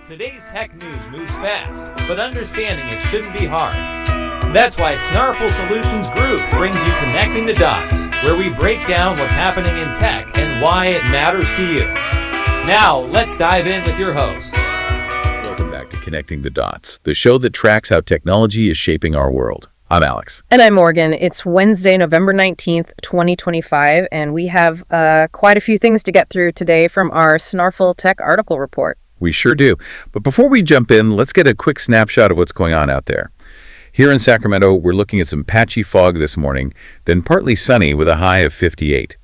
Today's tech news moves fast, but understanding it shouldn't be hard. That's why Snarful Solutions Group brings you Connecting the Dots, where we break down what's happening in tech and why it matters to you. Now, let's dive in with your hosts. Welcome back to Connecting the Dots, the show that tracks how technology is shaping our world. I'm Alex. And I'm Morgan. It's Wednesday, November 19th, 2025, and we have quite a few things to get through today from our Snarful Tech article report. We sure do. But before we jump in, let's get a quick snapshot of what's going on out there. Here in Sacramento, we're looking at some patchy fog this morning, then partly sunny with a high of 58.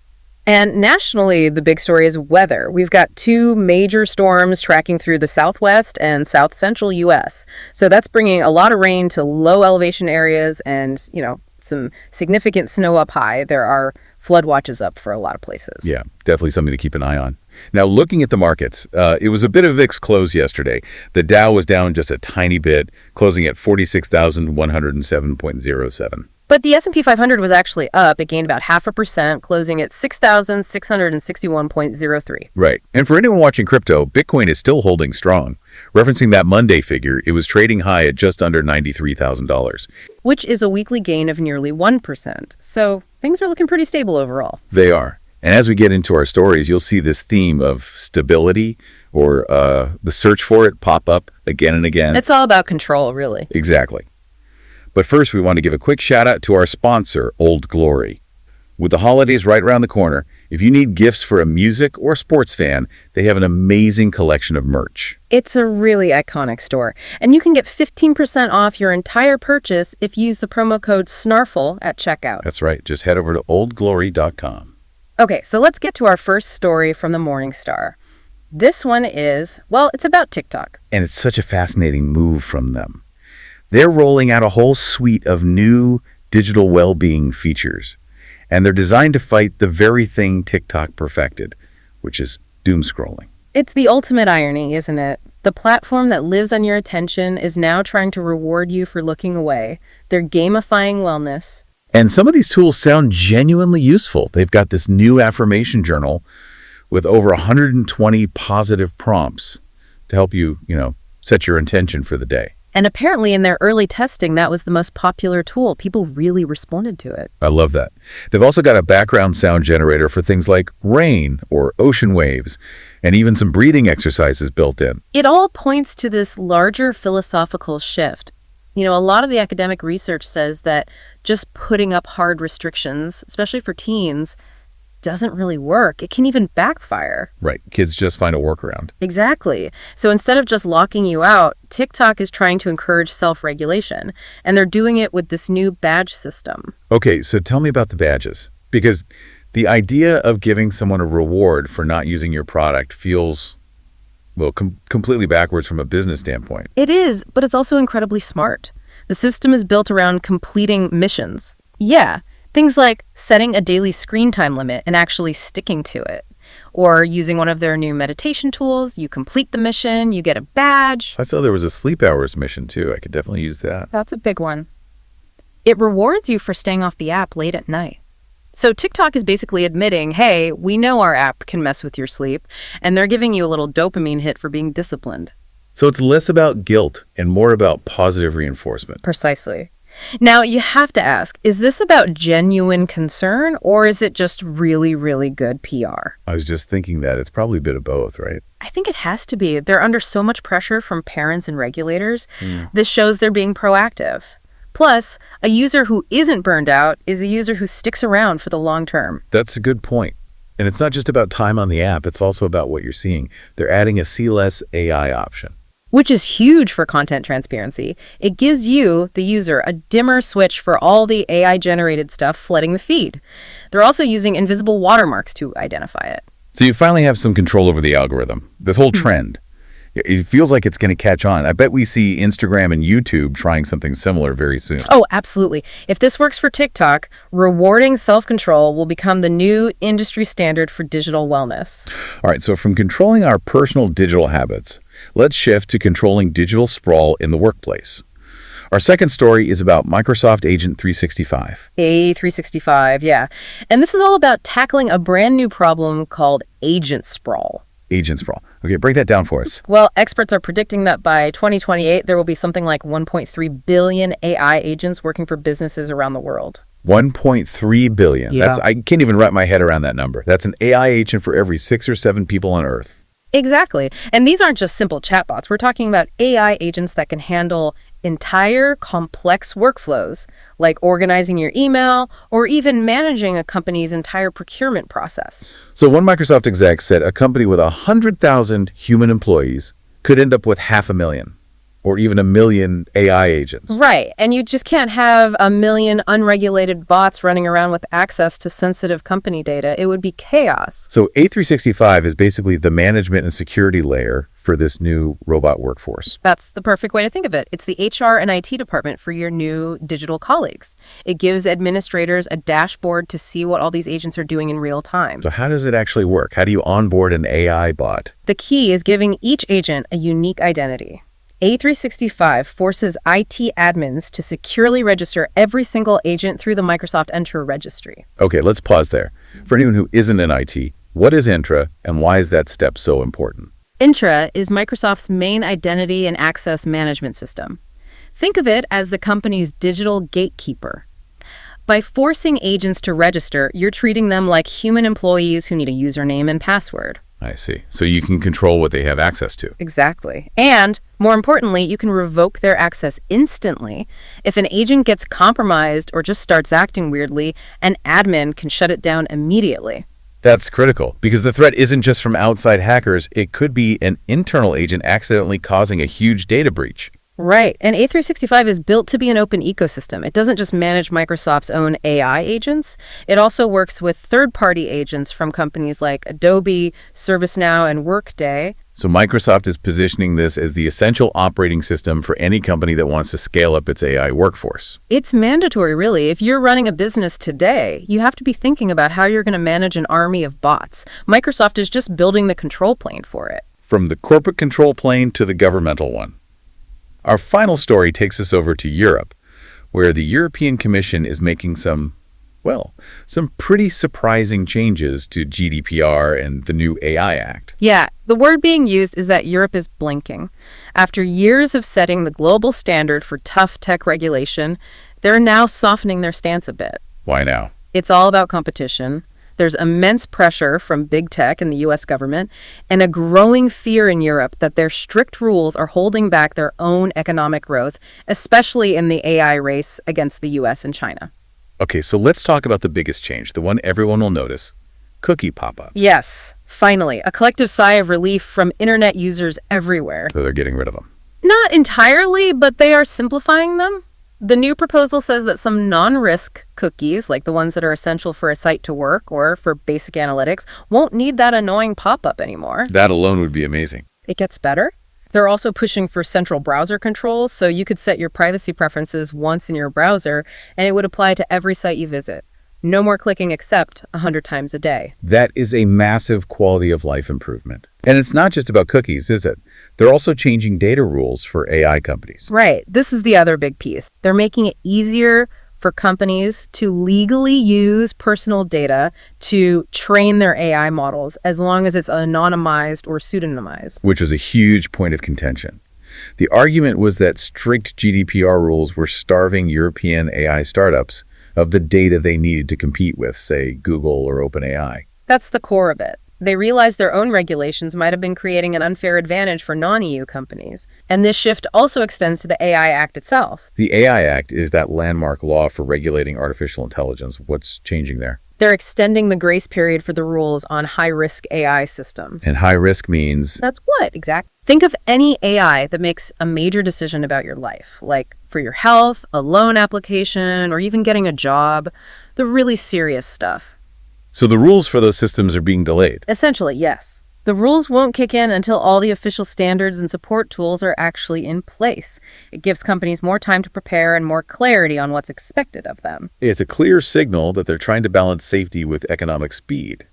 And nationally, the big story is weather. We've got two major storms tracking through the southwest and south central U.S. So that's bringing a lot of rain to low elevation areas and, some significant snow up high. There are flood watches up for a lot of places. Yeah, definitely something to keep an eye on. Now, looking at the markets, it was a bit of a mixed close yesterday. The Dow was down just a tiny bit, closing at 46,107.07. But the S&P 500 was actually up. It gained about 0.5%, closing at 6,661.03. Right. And for anyone watching crypto, Bitcoin is still holding strong. Referencing that Monday figure, it was trading high at just under $93,000. Which is a weekly gain of nearly 1%. So things are looking pretty stable overall. They are. And as we get into our stories, you'll see this theme of stability or the search for it pop up again and again. It's all about control, really. Exactly. But first, we want to give a quick shout out to our sponsor, Old Glory. With the holidays right around the corner, if you need gifts for a music or sports fan, they have an amazing collection of merch. It's a really iconic store, and you can get 15% off your entire purchase if you use the promo code SNARFL at checkout. That's right. Just head over to oldglory.com. Okay, so let's get to our first story from the Morning Star. This one is, it's about TikTok. And it's such a fascinating move from them. They're rolling out a whole suite of new digital well-being features, and they're designed to fight the very thing TikTok perfected, which is doom scrolling. It's the ultimate irony, isn't it? The platform that lives on your attention is now trying to reward you for looking away. They're gamifying wellness. And some of these tools sound genuinely useful. They've got this new affirmation journal with over 120 positive prompts to help you, set your intention for the day. And apparently in their early testing, that was the most popular tool. People really responded to it. I love that. They've also got a background sound generator for things like rain or ocean waves, and even some breathing exercises built in. It all points to this larger philosophical shift. A lot of the academic research says that just putting up hard restrictions, especially for teens, doesn't really work. It can even backfire. Right. Kids just find a workaround. Exactly. So instead of just locking you out, TikTok is trying to encourage self-regulation, and they're doing it with this new badge system. Okay, so tell me about the badges, because the idea of giving someone a reward for not using your product feels, completely backwards from a business standpoint. It is, but it's also incredibly smart. The system is built around completing missions. Yeah. Things like setting a daily screen time limit and actually sticking to it. Or using one of their new meditation tools, you complete the mission, you get a badge. I saw there was a sleep hours mission too. I could definitely use that. That's a big one. It rewards you for staying off the app late at night. So TikTok is basically admitting, hey, we know our app can mess with your sleep, and they're giving you a little dopamine hit for being disciplined. So it's less about guilt and more about positive reinforcement. Precisely. Now, you have to ask, is this about genuine concern, or is it just really, really good PR? I was just thinking that. It's probably a bit of both, right? I think it has to be. They're under so much pressure from parents and regulators. This shows they're being proactive. Plus, a user who isn't burned out is a user who sticks around for the long term. That's a good point. And it's not just about time on the app. It's also about what you're seeing. They're adding a see less AI option, which is huge for content transparency. It gives you, the user, a dimmer switch for all the AI-generated stuff flooding the feed. They're also using invisible watermarks to identify it. So you finally have some control over the algorithm, this whole trend. It feels like it's going to catch on. I bet we see Instagram and YouTube trying something similar very soon. Oh, absolutely. If this works for TikTok, rewarding self-control will become the new industry standard for digital wellness. All right, so from controlling our personal digital habits, let's shift to controlling digital sprawl in the workplace. Our second story is about Microsoft Agent 365. A365, yeah. And this is all about tackling a brand new problem called agent sprawl. Agent sprawl. Okay, break that down for us. Well, experts are predicting that by 2028, there will be something like 1.3 billion AI agents working for businesses around the world. 1.3 billion. Yeah. I can't even wrap my head around that number. That's an AI agent for every 6 or 7 people on Earth. Exactly. And these aren't just simple chatbots. We're talking about AI agents that can handle entire complex workflows, like organizing your email or even managing a company's entire procurement process. So one Microsoft exec said a company with 100,000 human employees could end up with 500,000 or even 1 million AI agents. Right. And you just can't have 1 million unregulated bots running around with access to sensitive company data. It would be chaos. So A365 is basically the management and security layer for this new robot workforce. That's the perfect way to think of it. It's the HR and IT department for your new digital colleagues. It gives administrators a dashboard to see what all these agents are doing in real time. So how does it actually work? How do you onboard an AI bot? The key is giving each agent a unique identity. A365 forces IT admins to securely register every single agent through the Microsoft Entra registry. Okay, let's pause there. For anyone who isn't in IT, what is Entra and why is that step so important? Entra is Microsoft's main identity and access management system. Think of it as the company's digital gatekeeper. By forcing agents to register, you're treating them like human employees who need a username and password. I see. So you can control what they have access to. Exactly. And more importantly, you can revoke their access instantly. If an agent gets compromised or just starts acting weirdly, an admin can shut it down immediately. That's critical because the threat isn't just from outside hackers. It could be an internal agent accidentally causing a huge data breach. Right. And A365 is built to be an open ecosystem. It doesn't just manage Microsoft's own AI agents. It also works with third-party agents from companies like Adobe, ServiceNow, and Workday. So Microsoft is positioning this as the essential operating system for any company that wants to scale up its AI workforce. It's mandatory, really. If you're running a business today, you have to be thinking about how you're going to manage an army of bots. Microsoft is just building the control plane for it. From the corporate control plane to the governmental one. Our final story takes us over to Europe, where the European Commission is making some pretty surprising changes to GDPR and the new AI Act. Yeah, the word being used is that Europe is blinking. After years of setting the global standard for tough tech regulation, they're now softening their stance a bit. Why now? It's all about competition. There's immense pressure from big tech and the U.S. government, and a growing fear in Europe that their strict rules are holding back their own economic growth, especially in the AI race against the U.S. and China. Okay, so let's talk about the biggest change, the one everyone will notice, cookie pop-ups. Yes, finally, a collective sigh of relief from internet users everywhere. So they're getting rid of them. Not entirely, but they are simplifying them. The new proposal says that some non-risk cookies, like the ones that are essential for a site to work or for basic analytics, won't need that annoying pop-up anymore. That alone would be amazing. It gets better. They're also pushing for central browser controls, so you could set your privacy preferences once in your browser, and it would apply to every site you visit. No more clicking except 100 times a day. That is a massive quality of life improvement. And it's not just about cookies, is it? They're also changing data rules for AI companies. Right. This is the other big piece. They're making it easier for companies to legally use personal data to train their AI models as long as it's anonymized or pseudonymized. Which was a huge point of contention. The argument was that strict GDPR rules were starving European AI startups of the data they needed to compete with, say, Google or OpenAI. That's the core of it. They realized their own regulations might have been creating an unfair advantage for non-EU companies. And this shift also extends to the AI Act itself. The AI Act is that landmark law for regulating artificial intelligence. What's changing there? They're extending the grace period for the rules on high-risk AI systems. And high risk means? That's what, exactly. Think of any AI that makes a major decision about your life, like for your health, a loan application, or even getting a job, the really serious stuff. So the rules for those systems are being delayed. Essentially, yes. The rules won't kick in until all the official standards and support tools are actually in place. It gives companies more time to prepare and more clarity on what's expected of them. It's a clear signal that they're trying to balance safety with economic speed.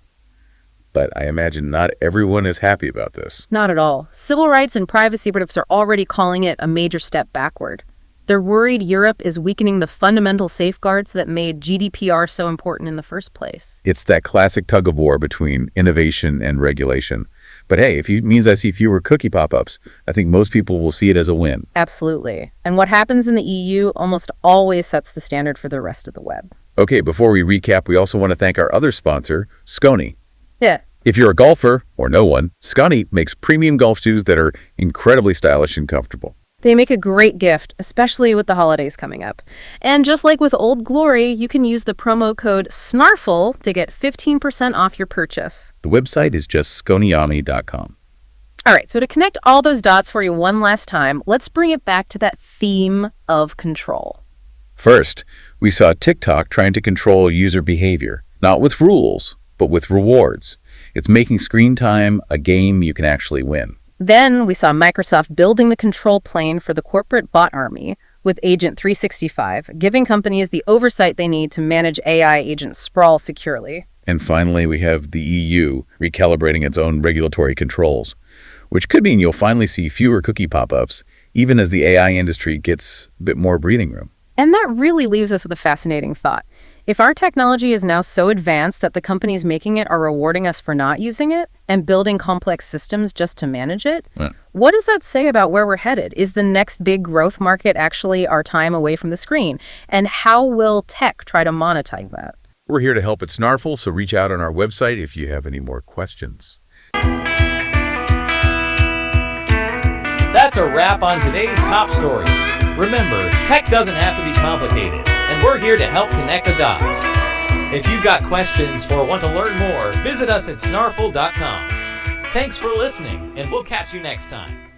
But I imagine not everyone is happy about this. Not at all. Civil rights and privacy groups are already calling it a major step backward. They're worried Europe is weakening the fundamental safeguards that made GDPR so important in the first place. It's that classic tug of war between innovation and regulation. But hey, if it means I see fewer cookie pop-ups, I think most people will see it as a win. Absolutely. And what happens in the EU almost always sets the standard for the rest of the web. Okay, before we recap, we also want to thank our other sponsor, Scony. Yeah. If you're a golfer, or no one, Scony makes premium golf shoes that are incredibly stylish and comfortable. They make a great gift, especially with the holidays coming up. And just like with Old Glory, you can use the promo code SNARFL to get 15% off your purchase. The website is just sconyami.com. All right, so to connect all those dots for you one last time, let's bring it back to that theme of control. First, we saw TikTok trying to control user behavior, not with rules, but with rewards. It's making screen time a game you can actually win. Then we saw Microsoft building the control plane for the corporate bot army with Agent 365, giving companies the oversight they need to manage AI agent sprawl securely. And finally, we have the EU recalibrating its own regulatory controls, which could mean you'll finally see fewer cookie pop-ups, even as the AI industry gets a bit more breathing room. And that really leaves us with a fascinating thought. If our technology is now so advanced that the companies making it are rewarding us for not using it and building complex systems just to manage it, what does that say about where we're headed? Is the next big growth market actually our time away from the screen? And how will tech try to monetize that? We're here to help at Snarful, so reach out on our website if you have any more questions. That's a wrap on today's top stories. Remember, tech doesn't have to be complicated, and we're here to help connect the dots. If you've got questions or want to learn more, visit us at snarful.com. Thanks for listening, and we'll catch you next time.